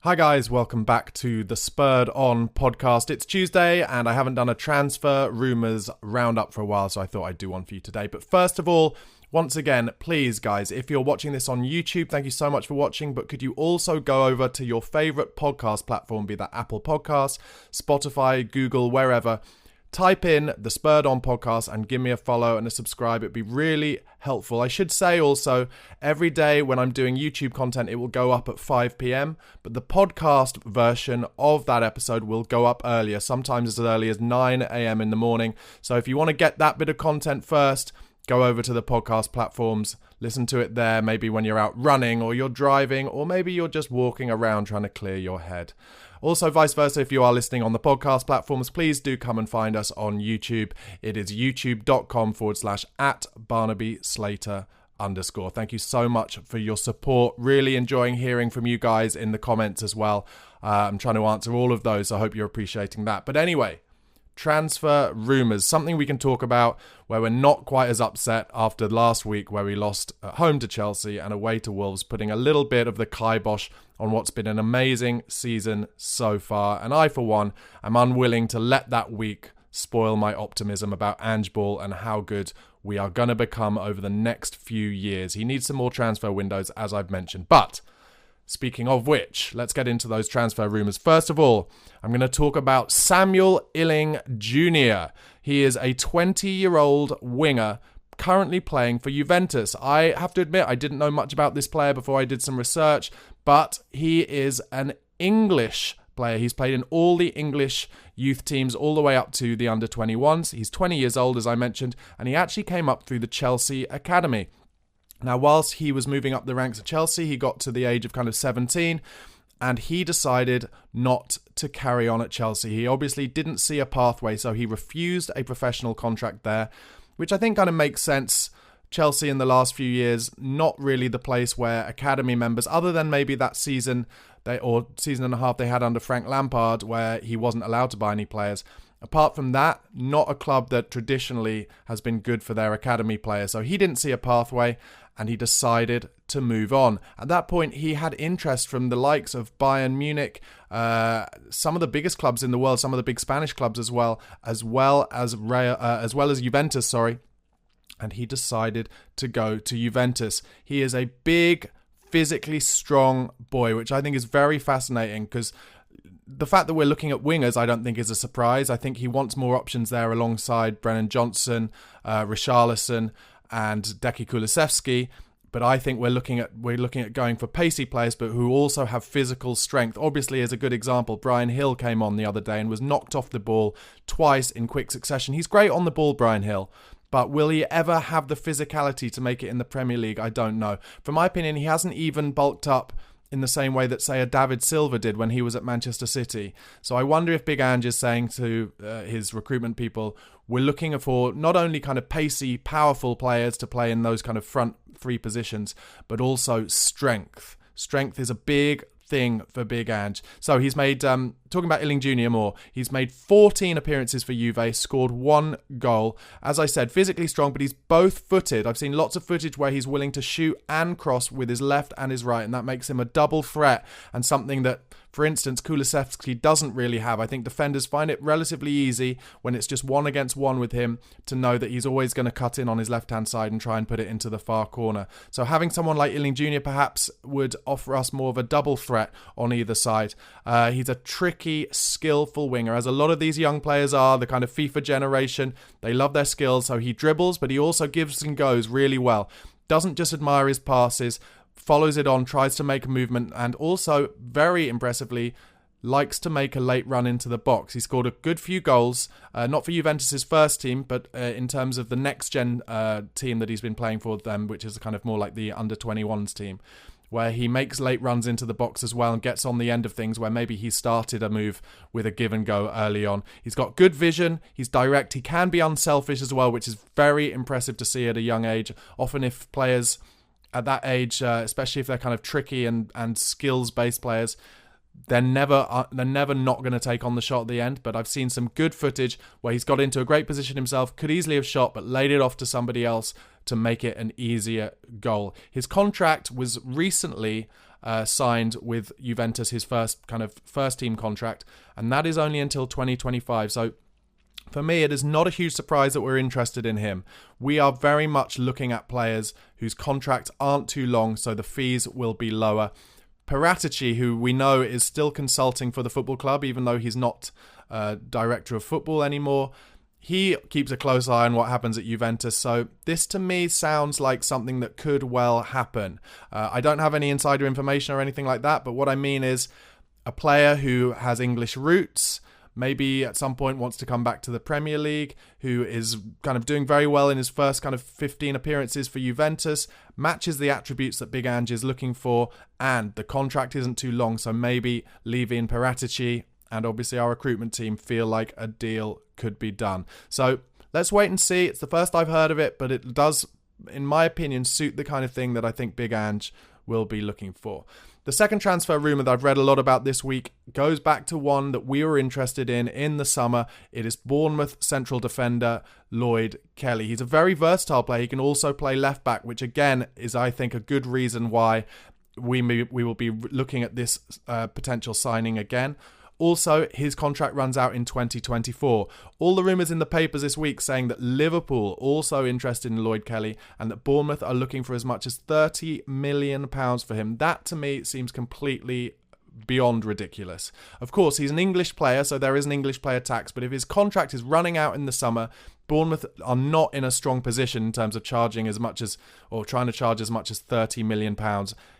Hi guys, welcome back to the Spurred On podcast. It's Tuesday and I haven't done a transfer rumours roundup for a while, so I thought I'd do one for you today. But first of all, once again, please guys, if you're watching this on YouTube, thank you so much for watching, but could you also go over to your favourite podcast platform, be that Apple Podcasts, Spotify, Google, wherever, type in the Spurred On podcast and give me a follow and a subscribe. It'd be really helpful. I should say also, every day when I'm doing YouTube content, it will go up at 5 p.m, but the podcast version of that episode will go up earlier, sometimes as early as 9 a.m. in the morning. So if you want to get that bit of content first, go over to the podcast platforms, listen to it there, maybe when you're out running or you're driving, or maybe you're just walking around trying to clear your head. Also, vice versa, if you are listening on the podcast platforms, please do come and find us on YouTube. It is youtube.com/@BarnabySlater_. Thank you so much for your support. Really enjoying hearing from you guys in the comments as well. I'm trying to answer all of those, so I hope you're appreciating that. But anyway, transfer rumours, something we can talk about where we're not quite as upset after last week where we lost at home to Chelsea and away to Wolves, putting a little bit of the kibosh on what's been an amazing season so far. And I, for one, am unwilling to let that week spoil my optimism about Ange Ball and how good we are going to become over the next few years. He needs some more transfer windows, as I've mentioned. But speaking of which, let's get into those transfer rumours. First of all, I'm going to talk about Samuel Iling-Jr. He is a 20-year-old winger currently playing for Juventus. I have to admit, I didn't know much about this player before I did some research, but he is an English player. He's played in all the English youth teams all the way up to the under-21s. He's 20 years old, as I mentioned, and he actually came up through the Chelsea Academy. Now, whilst he was moving up the ranks at Chelsea, he got to the age of kind of 17, and he decided not to carry on at Chelsea. He obviously didn't see a pathway, so he refused a professional contract there, which I think kind of makes sense. Chelsea in the last few years, not really the place where academy members, other than maybe that season or season and a half they had under Frank Lampard, where he wasn't allowed to buy any players. Apart from that, not a club that traditionally has been good for their academy players. So he didn't see a pathway and he decided to move on. At that point, he had interest from the likes of Bayern Munich, some of the biggest clubs in the world, some of the big Spanish clubs as well as Juventus, and he decided to go to Juventus. He is a big, physically strong boy, which I think is very fascinating because the fact that we're looking at wingers, I don't think is a surprise. I think he wants more options there alongside Brennan Johnson, Richarlison, and Deki Kulusevski. But I think we're looking at going for pacey players, but who also have physical strength. Obviously, as a good example, Bryan Hill came on the other day and was knocked off the ball twice in quick succession. He's great on the ball, Bryan Hill. But will he ever have the physicality to make it in the Premier League? I don't know. From my opinion, he hasn't even bulked up in the same way that, say, a David Silva did when he was at Manchester City. So I wonder if Big Ange is saying to his recruitment people, we're looking for not only kind of pacey, powerful players to play in those kind of front three positions, but also strength. Strength is a big thing for Big Ange. So he's made, talking about Iling-Jr. more, he's made 14 appearances for Juve, scored 1 goal. As I said, physically strong, but he's both-footed. I've seen lots of footage where he's willing to shoot and cross with his left and his right, and that makes him a double threat and something that, for instance, Kulusevski doesn't really have. I think defenders find it relatively easy when it's just 1-against-1 with him to know that he's always going to cut in on his left-hand side and try and put it into the far corner. So having someone like Iling-Jr. perhaps would offer us more of a double threat on either side. He's a tricky, skillful winger, as a lot of these young players are, the kind of FIFA generation. They love their skills, so he dribbles, but he also gives and goes really well. Doesn't just admire his passes, follows it on, tries to make a movement, and also, very impressively, likes to make a late run into the box. He scored a good few goals, not for Juventus' first team, but in terms of the next-gen team that he's been playing for them, which is kind of more like the under-21s team, where he makes late runs into the box as well and gets on the end of things where maybe he started a move with a give and go early on. He's got good vision, he's direct, he can be unselfish as well, which is very impressive to see at a young age. Often if players at that age, especially if they're kind of tricky and skills-based players, they're never not going to take on the shot at the end. But I've seen some good footage where he's got into a great position himself, could easily have shot, but laid it off to somebody else to make it an easier goal. His contract was recently signed with Juventus, his first team contract, and that is only until 2025. So for me, it is not a huge surprise that we're interested in him. We are very much looking at players whose contracts aren't too long, so the fees will be lower. Paratici, who we know is still consulting for the football club, even though he's not director of football anymore, he keeps a close eye on what happens at Juventus. So this to me sounds like something that could well happen. I don't have any insider information or anything like that, but what I mean is a player who has English roots, maybe at some point wants to come back to the Premier League, who is kind of doing very well in his first kind of 15 appearances for Juventus, matches the attributes that Big Ange is looking for, and the contract isn't too long, so maybe Levy and Paratici and obviously our recruitment team feel like a deal could be done. So let's wait and see. It's the first I've heard of it, but it does, in my opinion, suit the kind of thing that I think Big Ange will be looking for. The second transfer rumour that I've read a lot about this week goes back to one that we were interested in the summer. It is Bournemouth central defender Lloyd Kelly. He's a very versatile player. He can also play left back, which again is, I think, a good reason why we will be looking at this potential signing again. Also, his contract runs out in 2024. All the rumours in the papers this week saying that Liverpool also interested in Lloyd Kelly and that Bournemouth are looking for as much as £30 million for him. That, to me, seems completely beyond ridiculous. Of course, he's an English player, so there is an English player tax, but if his contract is running out in the summer, Bournemouth are not in a strong position in terms of charging as much as, or trying to charge as much as £30 million.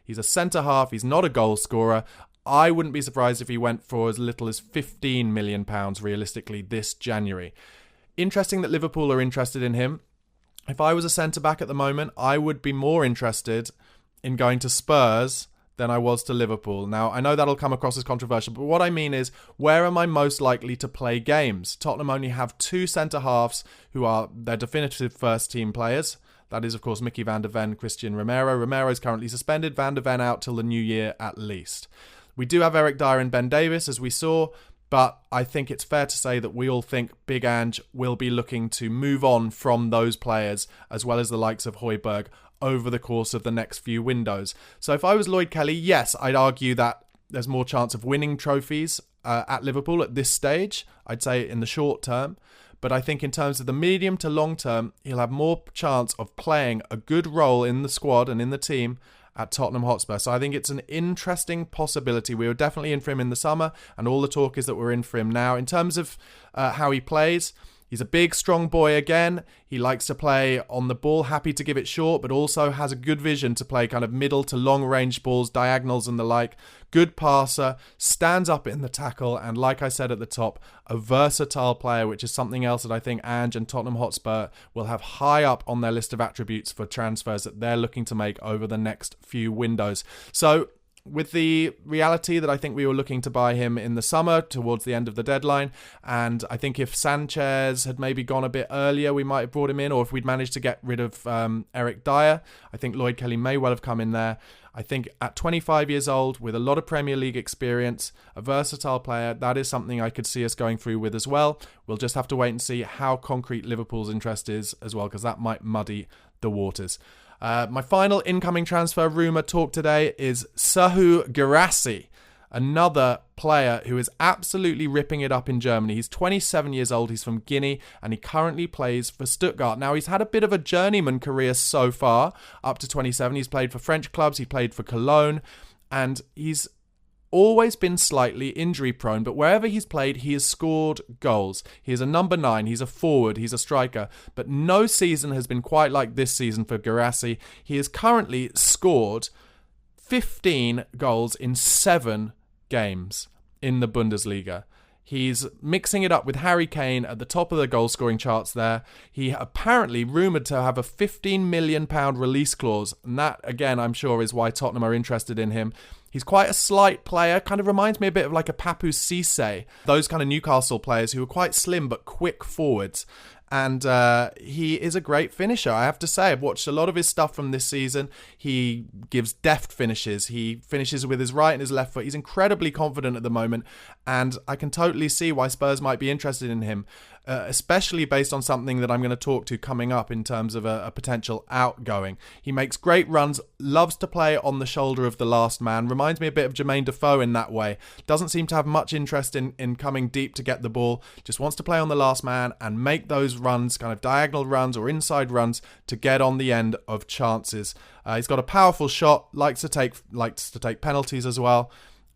He's a centre-half, he's not a goal scorer. I wouldn't be surprised if he went for as little as £15 million realistically this January. Interesting that Liverpool are interested in him. If I was a centre-back at the moment, I would be more interested in going to Spurs than I was to Liverpool. Now, I know that'll come across as controversial, but what I mean is, where am I most likely to play games? Tottenham only have two centre-halves who are their definitive first-team players. That is, of course, Mickey van der Ven, Christian Romero. Romero is currently suspended, van der Ven out till the new year at least. We do have Eric Dyer and Ben Davis, as we saw, but I think it's fair to say that we all think Big Ange will be looking to move on from those players, as well as the likes of Højbjerg, over the course of the next few windows. So if I was Lloyd Kelly, yes, I'd argue that there's more chance of winning trophies at Liverpool at this stage, I'd say in the short term. But I think in terms of the medium to long term, he'll have more chance of playing a good role in the squad and in the team at Tottenham Hotspur. So I think it's an interesting possibility. We were definitely in for him in the summer, and all the talk is that we're in for him now. In terms of how he plays, he's a big, strong boy again. He likes to play on the ball, happy to give it short, but also has a good vision to play kind of middle to long range balls, diagonals and the like. Good passer, stands up in the tackle, and like I said at the top, a versatile player, which is something else that I think Ange and Tottenham Hotspur will have high up on their list of attributes for transfers that they're looking to make over the next few windows. So with the reality that I think we were looking to buy him in the summer towards the end of the deadline, and I think if Sanchez had maybe gone a bit earlier, we might have brought him in, or if we'd managed to get rid of Eric Dyer, I think Lloyd Kelly may well have come in there. I think at 25 years old, with a lot of Premier League experience, a versatile player, that is something I could see us going through with as well. We'll just have to wait and see how concrete Liverpool's interest is as well, because that might muddy the waters. My final incoming transfer rumour talk today is Serhou Guirassy, another player who is absolutely ripping it up in Germany. He's 27 years old, he's from Guinea, and he currently plays for Stuttgart. Now, he's had a bit of a journeyman career so far, up to 27. He's played for French clubs, he played for Cologne, and he's always been slightly injury prone, but wherever he's played, he has scored goals. He is a number 9, he's a forward, he's a striker, but no season has been quite like this season for Guirassy. He has currently scored 15 goals in 7 games in the Bundesliga. He's mixing it up with Harry Kane at the top of the goal-scoring charts there. He apparently rumoured to have a £15 million release clause, and that, again, I'm sure is why Tottenham are interested in him. He's quite a slight player, kind of reminds me a bit of like a Papu Cisse, those kind of Newcastle players who are quite slim but quick forwards. And he is a great finisher, I have to say. I've watched a lot of his stuff from this season. He gives deft finishes. He finishes with his right and his left foot. He's incredibly confident at the moment, and I can totally see why Spurs might be interested in him. especially based on something that I'm going to talk to coming up in terms of a potential outgoing. He makes great runs, loves to play on the shoulder of the last man, reminds me a bit of Jermaine Defoe in that way. Doesn't seem to have much interest in coming deep to get the ball, just wants to play on the last man and make those runs, kind of diagonal runs or inside runs, to get on the end of chances. He's got a powerful shot, likes to take penalties as well,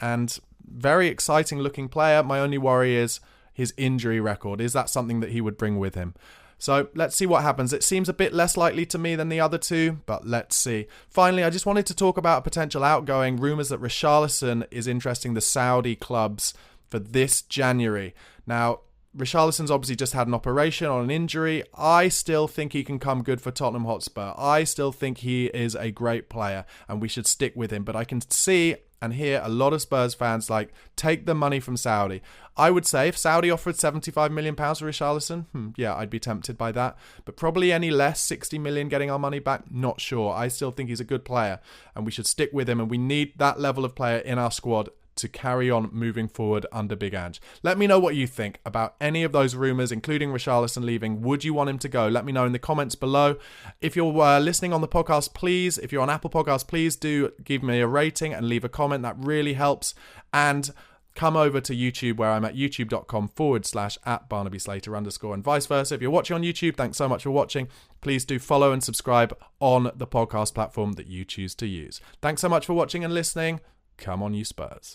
and very exciting looking player. My only worry is his injury record. Is that something that he would bring with him? So let's see what happens. It seems a bit less likely to me than the other two, but let's see. Finally, I just wanted to talk about a potential outgoing. Rumours that Richarlison is interesting the Saudi clubs for this January. Now, Richarlison's obviously just had an operation on an injury. I still think he can come good for Tottenham Hotspur. I still think he is a great player and we should stick with him. But I can see and hear a lot of Spurs fans take the money from Saudi. I would say if Saudi offered £75 million for Richarlison, yeah, I'd be tempted by that. But probably any less, 60 million getting our money back, not sure. I still think he's a good player and we should stick with him, and we need that level of player in our squad to carry on moving forward under Big Ange. Let me know what you think about any of those rumours, including Richarlison leaving. Would you want him to go? Let me know in the comments below. If you're listening on the podcast, please, if you're on Apple Podcasts, please do give me a rating and leave a comment. That really helps. And come over to YouTube, where I'm at youtube.com/@BarnabySlater_ and vice versa. If you're watching on YouTube, thanks so much for watching. Please do follow and subscribe on the podcast platform that you choose to use. Thanks so much for watching and listening. Come on, you Spurs.